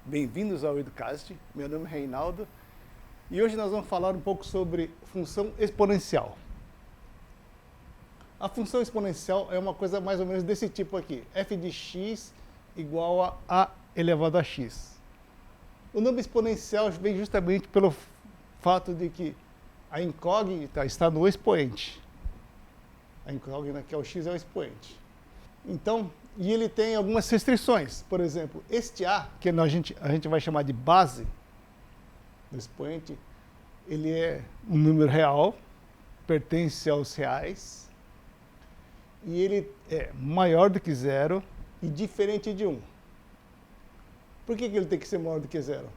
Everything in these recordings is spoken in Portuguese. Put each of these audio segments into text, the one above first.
Bem-vindos ao Educast, meu nome é Reinaldo e hoje nós vamos falar um pouco sobre função exponencial. A função exponencial é uma coisa mais ou menos desse tipo aqui, f de x igual a elevado a x. O nome exponencial vem justamente pelo fato de que a incógnita está no expoente. A incógnita, que é o x, é o expoente. Então, e ele tem algumas restrições. Por exemplo, este a, que a gente vai chamar de base do expoente, ele é um número real, pertence aos reais, e ele é maior do que zero e diferente de 1. Por que ele tem que ser maior do que zero?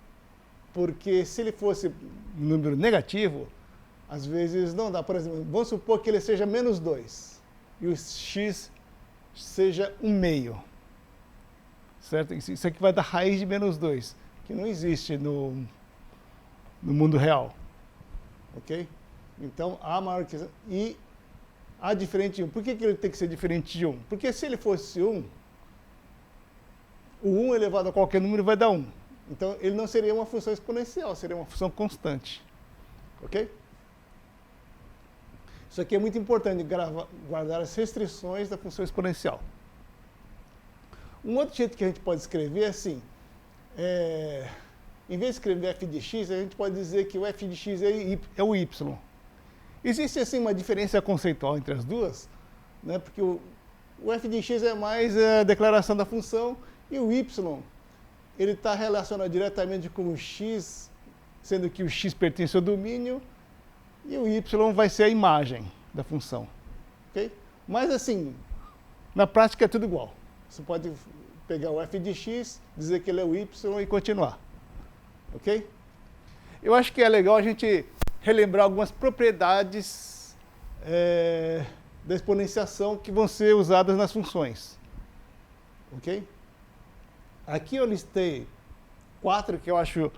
Porque se ele fosse um número negativo, às vezes não dá. Por exemplo, vamos supor que ele seja menos 2 e o x seja 1/2. Certo? Isso aqui vai dar raiz de menos 2, que não existe no mundo real. Ok? Então, a maior que zero e a diferente de 1. Por que ele tem que ser diferente de 1? Porque se ele fosse 1, o 1 elevado a qualquer número vai dar 1. Então, ele não seria uma função exponencial, seria uma função constante. Ok? Isso aqui é muito importante, guardar as restrições da função exponencial. Um outro jeito que a gente pode escrever é assim, em vez de escrever f de x, a gente pode dizer que o f de x é o y. Existe assim uma diferença conceitual entre as duas, né? Porque o f de x é mais a declaração da função e o y ele está relacionado diretamente com o x, sendo que o x pertence ao domínio, e o y vai ser a imagem da função. Okay? Mas assim, na prática é tudo igual. Você pode pegar o f de x, dizer que ele é o y e continuar. Ok? Eu acho que é legal a gente relembrar algumas propriedades da exponenciação que vão ser usadas nas funções. Ok? Aqui eu listei 4 que eu acho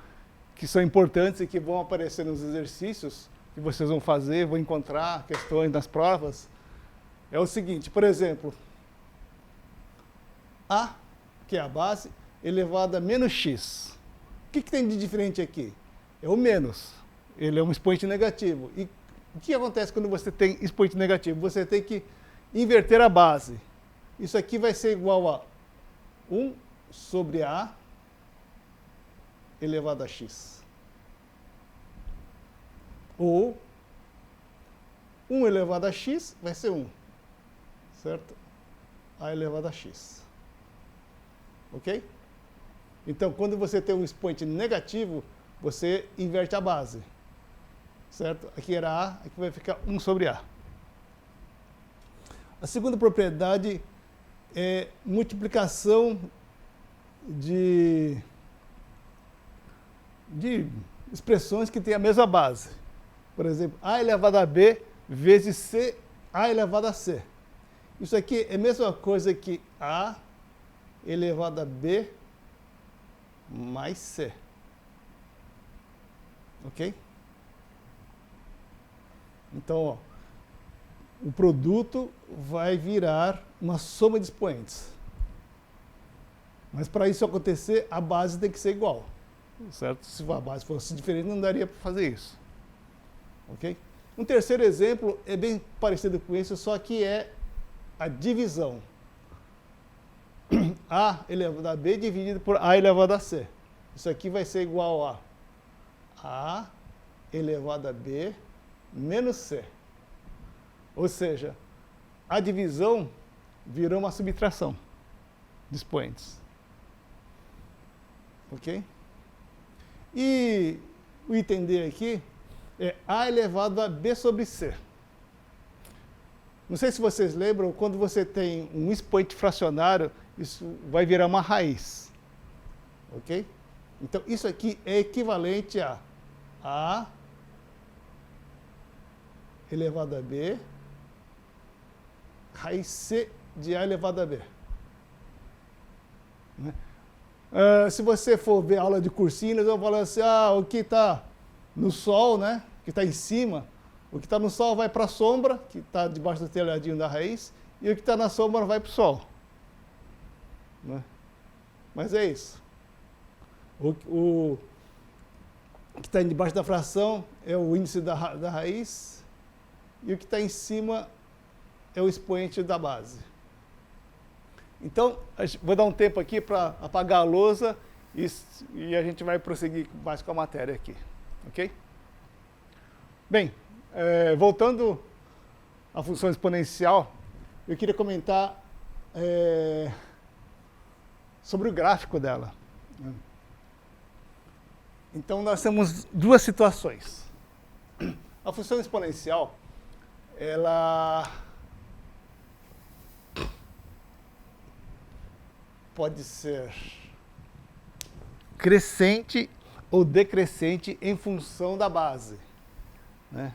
que são importantes e que vão aparecer nos exercícios que vocês vão fazer, vão encontrar questões nas provas. É o seguinte, por exemplo, a, que é a base, elevado a menos x. O que tem de diferente aqui? É o menos. Ele é um expoente negativo. E o que acontece quando você tem expoente negativo? Você tem que inverter a base. Isso aqui vai ser igual a 1 sobre a elevado a x. Ou 1 elevado a x vai ser 1. Certo? A elevado a x. Ok? Então, quando você tem um expoente negativo, você inverte a base. Certo? Aqui era a, aqui vai ficar 1 sobre a. A segunda propriedade é multiplicação de expressões que têm a mesma base. Por exemplo, a elevado a b vezes c, a elevado a c. Isso aqui é a mesma coisa que a elevado a b mais c. Ok? Então, ó, o produto vai virar uma soma de expoentes. Mas para isso acontecer, a base tem que ser igual. Certo? Se a base fosse diferente, não daria para fazer isso. Ok? Um terceiro exemplo é bem parecido com isso, só que é a divisão. A elevado a b dividido por a elevado a c. Isso aqui vai ser igual a elevado a b menos c. Ou seja, a divisão virou uma subtração de expoentes. Ok? E o item D aqui é a elevado a b sobre c. Não sei se vocês lembram, quando você tem um expoente fracionário, isso vai virar uma raiz. Ok? Então, isso aqui é equivalente a elevado a b raiz c de a elevado a b. Né? Se você for ver aula de cursinho, eles vão falar assim, o que está no sol, né, que está em cima, o que está no sol vai para a sombra, que está debaixo do telhadinho da raiz, e o que está na sombra vai para o sol. Né? Mas é isso. O que está debaixo da fração é o índice da raiz, e o que está em cima é o expoente da base. Então, vou dar um tempo aqui para apagar a lousa e a gente vai prosseguir mais com a matéria aqui, ok? Bem, voltando à função exponencial, eu queria comentar sobre o gráfico dela. Então, nós temos duas situações. A função exponencial, ela pode ser crescente ou decrescente em função da base, né?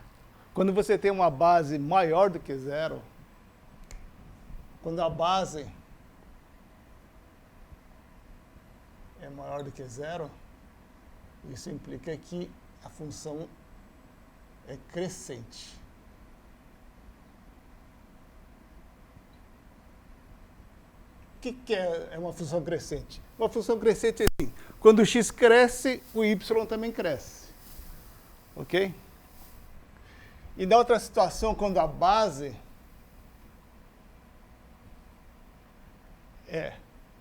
Quando você tem uma base maior do que zero, quando a base é maior do que zero, isso implica que a função é crescente. O que é uma função crescente? Uma função crescente é assim: quando o x cresce, o y também cresce. Ok? E na outra situação, quando a base é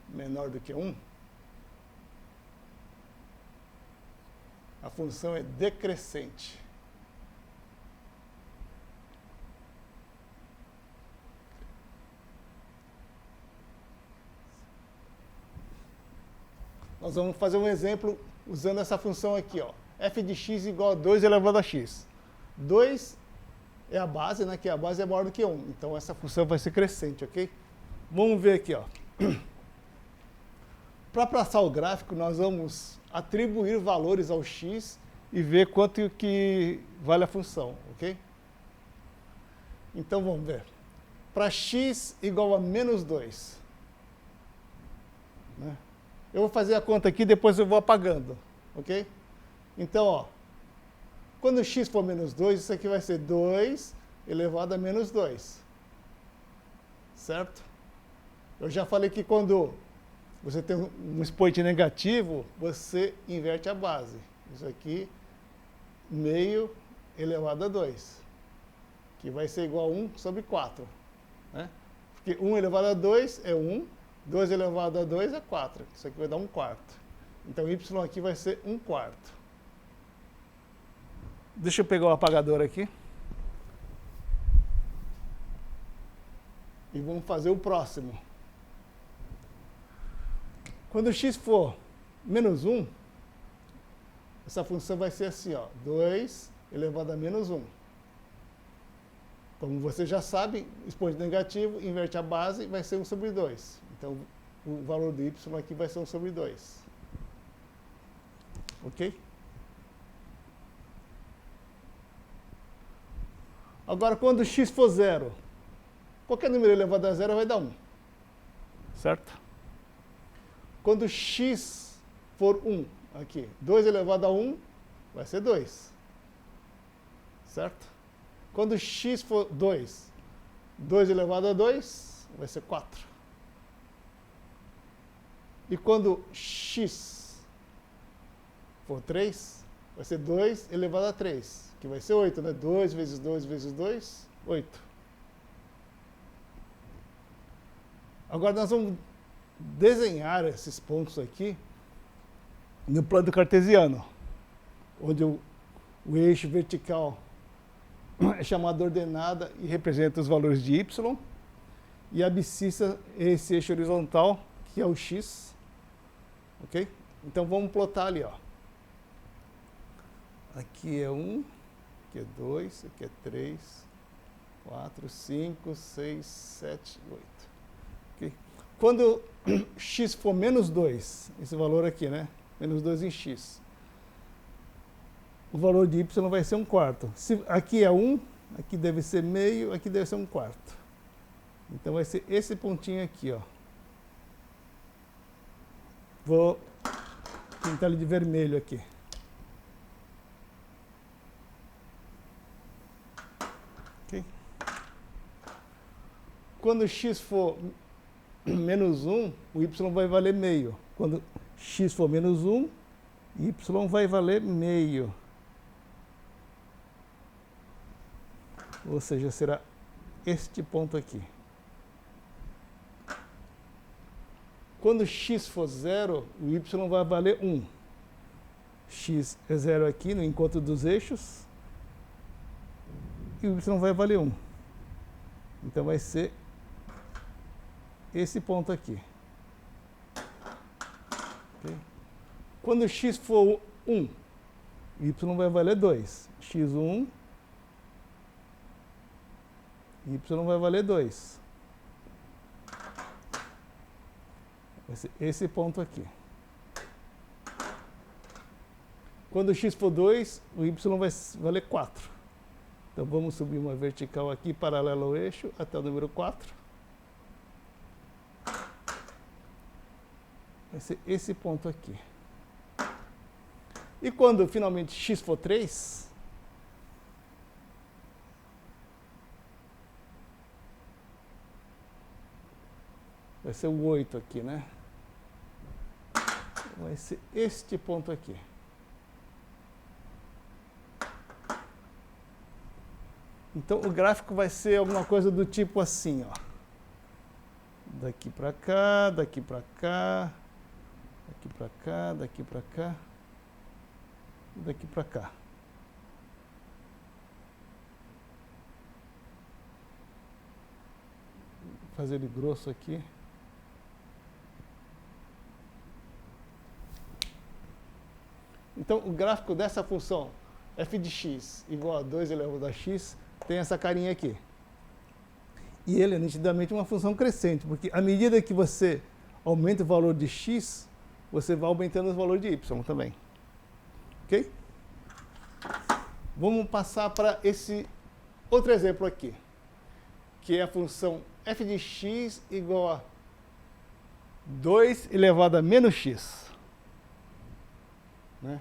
menor do que 1, a função é decrescente. Nós vamos fazer um exemplo usando essa função aqui, ó. F de x igual a 2 elevado a x. 2 é a base, né? Que a base é maior do que 1. Então, essa função vai ser crescente, ok? Vamos ver aqui, ó. Para traçar o gráfico, nós vamos atribuir valores ao x e ver quanto que vale a função, ok? Então, vamos ver. Para x igual a menos 2, né? Eu vou fazer a conta aqui, depois eu vou apagando, ok? Então, ó, quando x for menos 2, isso aqui vai ser 2 elevado a menos 2, certo? Eu já falei que quando você tem um expoente negativo, você inverte a base. Isso aqui, meio elevado a 2, que vai ser igual a 1 sobre 4, né? Porque 1 elevado a 2 é 1, 2 elevado a 2 é 4. Isso aqui vai dar 1/4. Então, y aqui vai ser 1/4. Deixa eu pegar o apagador aqui. E vamos fazer o próximo. Quando x for menos 1, essa função vai ser assim, ó, 2 elevado a menos 1. Como você já sabe, expoente negativo, inverte a base, vai ser 1 sobre 2. Então, o valor do y aqui vai ser 1 sobre 2. Ok? Agora, quando x for 0, qualquer número elevado a 0 vai dar 1. Certo? Quando x for 1, aqui, 2 elevado a 1 vai ser 2. Certo? Quando x for 2, 2 elevado a 2 vai ser 4. E quando x for 3, vai ser 2 elevado a 3, que vai ser 8, né? 2 vezes 2 vezes 2, 8. Agora nós vamos desenhar esses pontos aqui no plano cartesiano, onde o eixo vertical é chamado ordenada e representa os valores de y, e a abscissa é esse eixo horizontal, que é o x. Ok? Então, vamos plotar ali, ó. Aqui é 1, aqui é 2, aqui é 3, 4, 5, 6, 7, 8. Okay? Quando x for menos 2, esse valor aqui, né? Menos 2 em x. O valor de y vai ser 1/4. Se aqui é 1, aqui deve ser meio, aqui deve ser 1/4. Então, vai ser esse pontinho aqui, ó. Vou pintar ele de vermelho aqui. Okay. Quando x for menos 1, o y vai valer meio. Quando x for menos 1, y vai valer meio. Ou seja, será este ponto aqui. Quando x for zero, o y vai valer 1. X é zero aqui no encontro dos eixos. E o y vai valer 1. Então vai ser esse ponto aqui. Okay? Quando x for 1, y vai valer 2. x1, y vai valer 2. Vai ser esse ponto aqui. Quando x for 2, o y vai valer 4. Então vamos subir uma vertical aqui, paralela ao eixo, até o número 4. Vai ser esse ponto aqui. E quando finalmente x for 3, vai ser o 8 aqui, né? Vai ser este ponto aqui. Então o gráfico vai ser alguma coisa do tipo assim, ó. Daqui para cá, daqui para cá, daqui para cá, daqui para cá, daqui para cá. Vou fazer ele grosso aqui. Então o gráfico dessa função f de x igual a 2 elevado a x tem essa carinha aqui. E ele é nitidamente uma função crescente, porque à medida que você aumenta o valor de x, você vai aumentando o valor de y também. Ok? Vamos passar para esse outro exemplo aqui, que é a função f de x igual a 2 elevado a menos x. Né?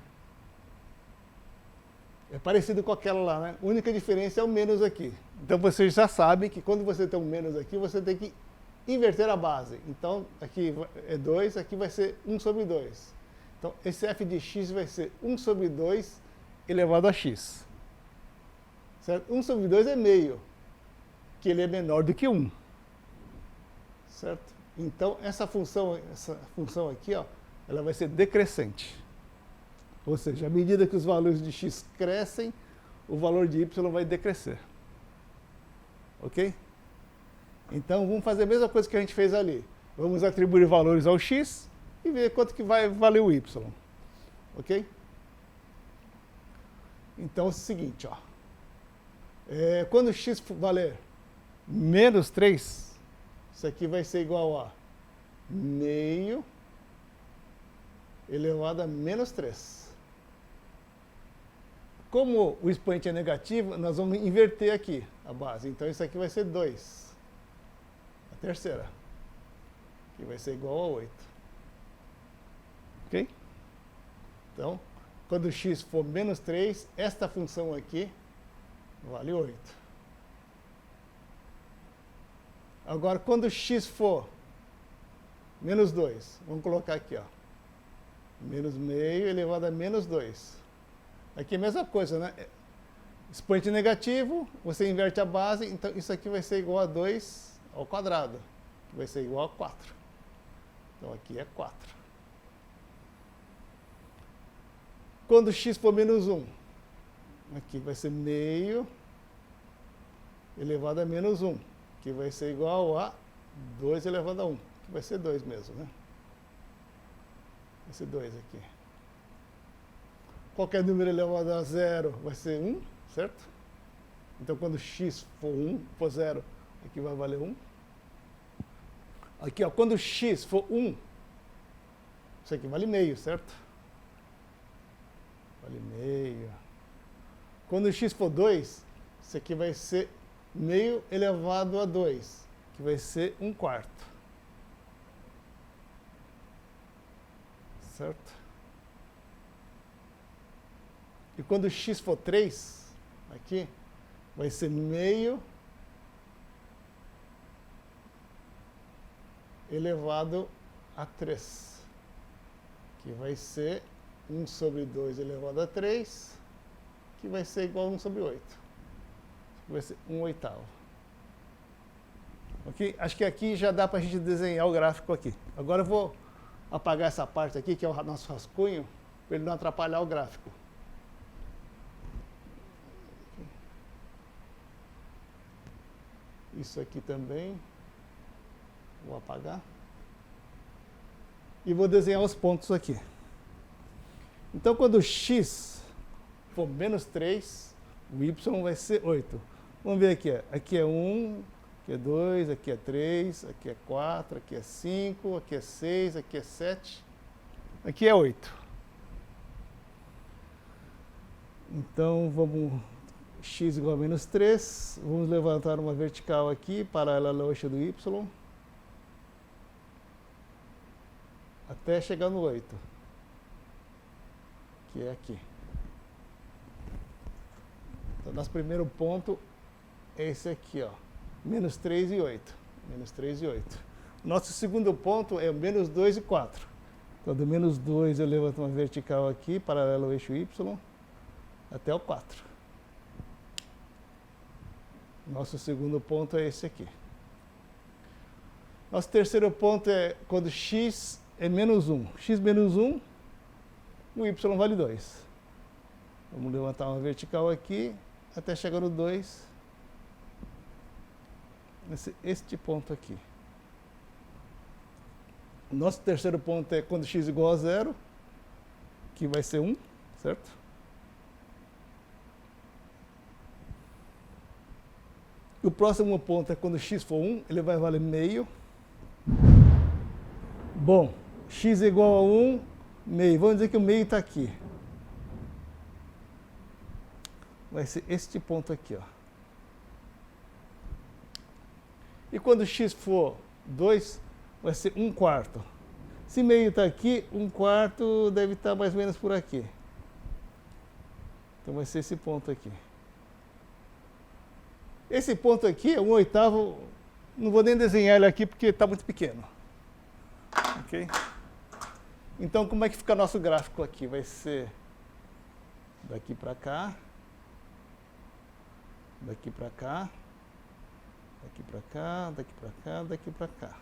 É parecido com aquela lá, né? A única diferença é o menos aqui. Então vocês já sabem que quando você tem um menos aqui, você tem que inverter a base. Então aqui é 2, aqui vai ser 1 sobre 2. Então esse f de x vai ser 1 sobre 2 elevado a x. Certo? 1 sobre 2 é meio, que ele é menor do que 1. Certo? Então essa função aqui, ó, ela vai ser decrescente. Ou seja, à medida que os valores de x crescem, o valor de y vai decrescer. Ok? Então, vamos fazer a mesma coisa que a gente fez ali. Vamos atribuir valores ao x e ver quanto que vai valer o y. Ok? Então, é o seguinte, ó. Quando x valer menos 3, isso aqui vai ser igual a meio elevado a menos 3. Como o expoente é negativo, nós vamos inverter aqui a base. Então, isso aqui vai ser 2. A terceira. Que vai ser igual a 8. Ok? Então, quando x for menos 3, esta função aqui vale 8. Agora, quando x for menos 2, vamos colocar aqui, ó. Menos meio elevado a menos 2. Aqui é a mesma coisa, né? Expoente negativo, você inverte a base, então isso aqui vai ser igual a 2 ao quadrado, que vai ser igual a 4. Então aqui é 4. Quando x for menos 1, aqui vai ser meio elevado a menos 1, que vai ser igual a 2 elevado a 1, que vai ser 2 mesmo, né? Vai ser 2 aqui. Qualquer número elevado a 0 vai ser 1, certo? Então, quando x for 1, for 0, aqui vai valer 1. Aqui, ó, quando x for 1, isso aqui vale meio, certo? Vale meio. Quando x for 2, isso aqui vai ser meio elevado a 2, que vai ser 1/4. Certo? E quando x for 3, aqui, vai ser meio elevado a 3, que vai ser 1 sobre 2 elevado a 3, que vai ser igual a 1 sobre 8. Vai ser 1/8. Ok? Acho que aqui já dá para a gente desenhar o gráfico aqui. Agora eu vou apagar essa parte aqui, que é o nosso rascunho, para ele não atrapalhar o gráfico. Isso aqui também. Vou apagar. E vou desenhar os pontos aqui. Então, quando o x for menos 3, o y vai ser 8. Vamos ver aqui. Aqui é 1, aqui é 2, aqui é 3, aqui é 4, aqui é 5, aqui é 6, aqui é 7. Aqui é 8. Então, vamos... x igual a menos 3. Vamos levantar uma vertical aqui, paralela ao eixo do y. Até chegar no 8. Que é aqui. Então, nosso primeiro ponto é esse aqui, ó. Menos 3 e 8. Menos 3 e 8. Nosso segundo ponto é menos 2 e 4. Então, do menos 2 eu levanto uma vertical aqui, paralela ao eixo y, até o 4. Nosso segundo ponto é esse aqui. Nosso terceiro ponto é quando x é menos 1. X menos 1, o y vale 2. Vamos levantar uma vertical aqui, até chegar no 2. Este ponto aqui. Nosso terceiro ponto é quando x igual a 0, que vai ser 1, certo? O próximo ponto é quando x for 1, ele vai valer meio. Bom, x é igual a 1, meio. Vamos dizer que o meio está aqui. Vai ser este ponto aqui, ó. E quando x for 2, vai ser 1/4. Se meio está aqui, 1/4 deve estar mais ou menos por aqui. Então vai ser esse ponto aqui. Esse ponto aqui é 1/8, não vou nem desenhar ele aqui porque está muito pequeno. Ok? Então, como é que fica nosso gráfico aqui? Vai ser daqui para cá, daqui para cá, daqui para cá, daqui para cá, daqui para cá.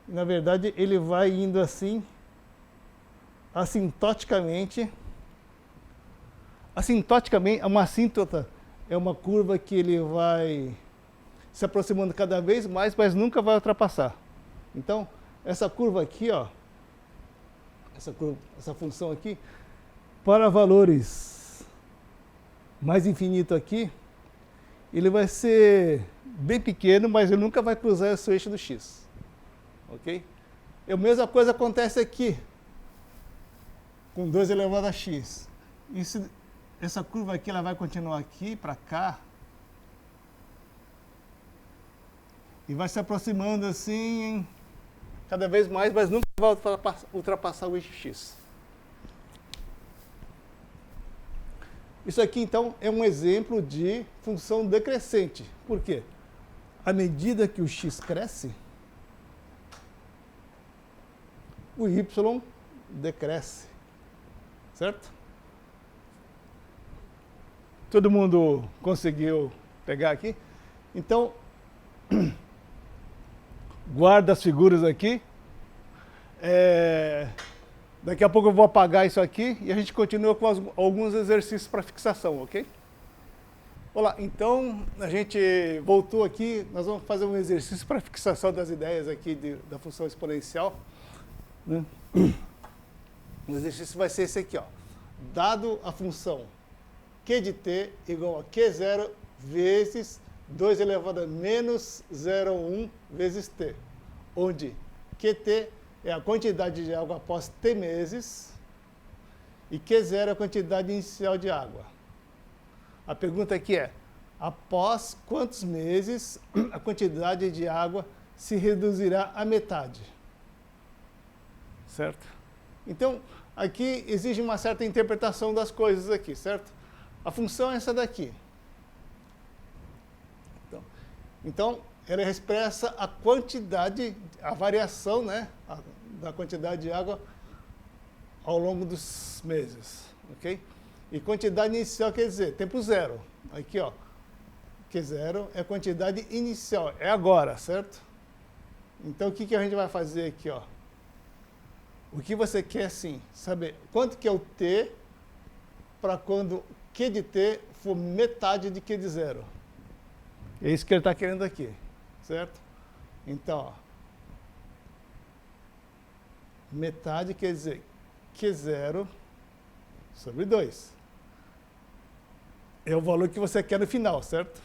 E, na verdade, ele vai indo assim, assintoticamente. Assintoticamente, uma assíntota é uma curva que ele vai se aproximando cada vez mais, mas nunca vai ultrapassar. Então, essa curva aqui, ó, essa função aqui, para valores mais infinito aqui, ele vai ser bem pequeno, mas ele nunca vai cruzar esse eixo do x. Ok? E a mesma coisa acontece aqui, com 2 elevado a x. Essa curva aqui, ela vai continuar aqui, para cá, e vai se aproximando assim, cada vez mais, mas nunca vai ultrapassar o eixo x. Isso aqui, então, é um exemplo de função decrescente. Por quê? À medida que o x cresce, o y decresce. Certo? Todo mundo conseguiu pegar aqui? Então, guarda as figuras aqui. Daqui a pouco eu vou apagar isso aqui e a gente continua com alguns exercícios para fixação, ok? Olá, então a gente voltou aqui, nós vamos fazer um exercício para fixação das ideias aqui da função exponencial. Né? O exercício vai ser esse aqui, ó. Dado a função q de t igual a q0 vezes 2 elevado a menos 0,1 vezes t, onde qt é a quantidade de água após t meses e q0 é a quantidade inicial de água. A pergunta aqui é, após quantos meses a quantidade de água se reduzirá à metade? Certo? Então, aqui exige uma certa interpretação das coisas aqui, certo? A função é essa daqui. Então, ela expressa a quantidade, a variação, né, da quantidade de água ao longo dos meses, ok? E quantidade inicial quer dizer tempo zero. Aqui, ó, Q0 é a quantidade inicial, é agora, certo? Então, o que a gente vai fazer aqui, ó? O que você quer, sim, saber quanto que é o T para quando Q de T for metade de Q de zero. É isso que ele está querendo aqui, certo? Então, ó, metade quer dizer Q0 sobre 2. É o valor que você quer no final, certo?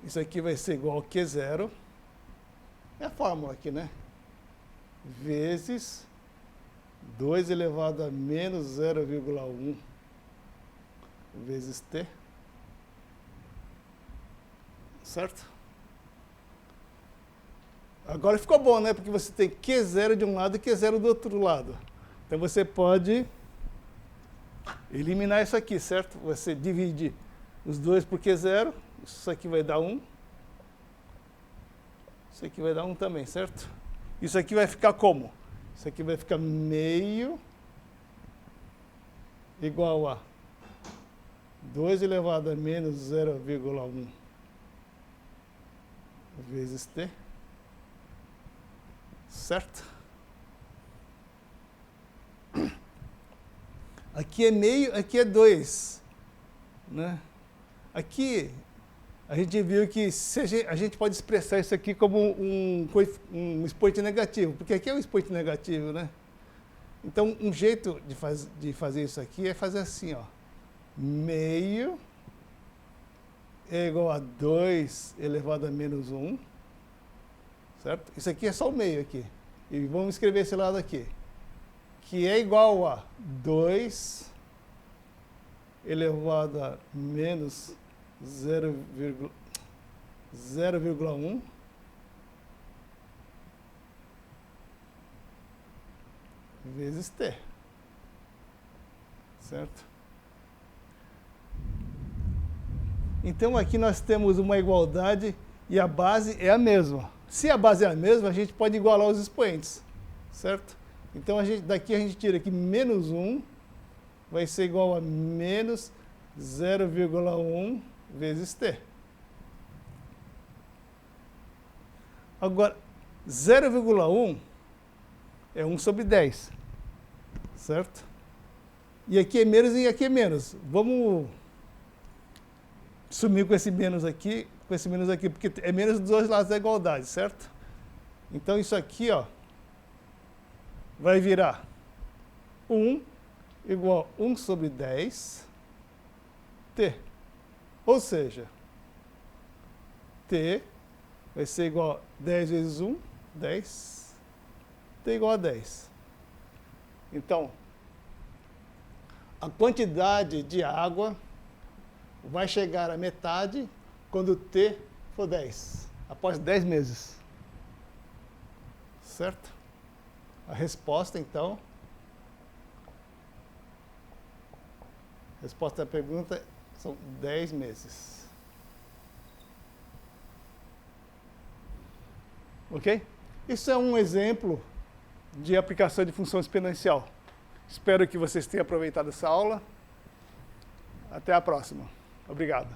Isso aqui vai ser igual a Q0. É a fórmula aqui, né? Vezes 2 elevado a menos 0,1 vezes T. Certo? Agora ficou bom, né? Porque você tem Q0 de um lado e Q0 do outro lado. Então você pode eliminar isso aqui, certo? Você divide os dois por Q0. Isso aqui vai dar 1. Isso aqui vai dar 1 também, certo? Isso aqui vai ficar como? Isso aqui vai ficar meio igual a 2 elevado a menos 0,1 vezes T. Certo? Aqui é meio, aqui é 2. Né? Aqui, a gente viu que a gente pode expressar isso aqui como um expoente negativo, porque aqui é um expoente negativo, né? Então, um jeito de fazer isso aqui é fazer assim, ó. Meio é igual a 2 elevado a menos 1, certo? Isso aqui é só o meio aqui. E vamos escrever esse lado aqui, que é igual a 2 elevado a menos 0,1 vezes T. Certo? Então, aqui nós temos uma igualdade e a base é a mesma. Se a base é a mesma, a gente pode igualar os expoentes. Certo? Então, daqui a gente tira que menos 1 vai ser igual a menos 0,1 vezes T. Agora, 0,1 é 1 sobre 10. Certo? E aqui é menos e aqui é menos. Vamos sumir com esse menos aqui, porque é menos dos dois lados da igualdade, certo? Então, isso aqui, ó, vai virar 1 igual a 1 sobre 10 T. Ou seja, T vai ser igual a 10 vezes 1, 10. T igual a 10. Então, a quantidade de água vai chegar à metade quando T for 10, após 10 meses. Certo? A resposta, então, a resposta à pergunta são 10 meses. Ok? Isso é um exemplo de aplicação de função exponencial. Espero que vocês tenham aproveitado essa aula. Até a próxima. Obrigado.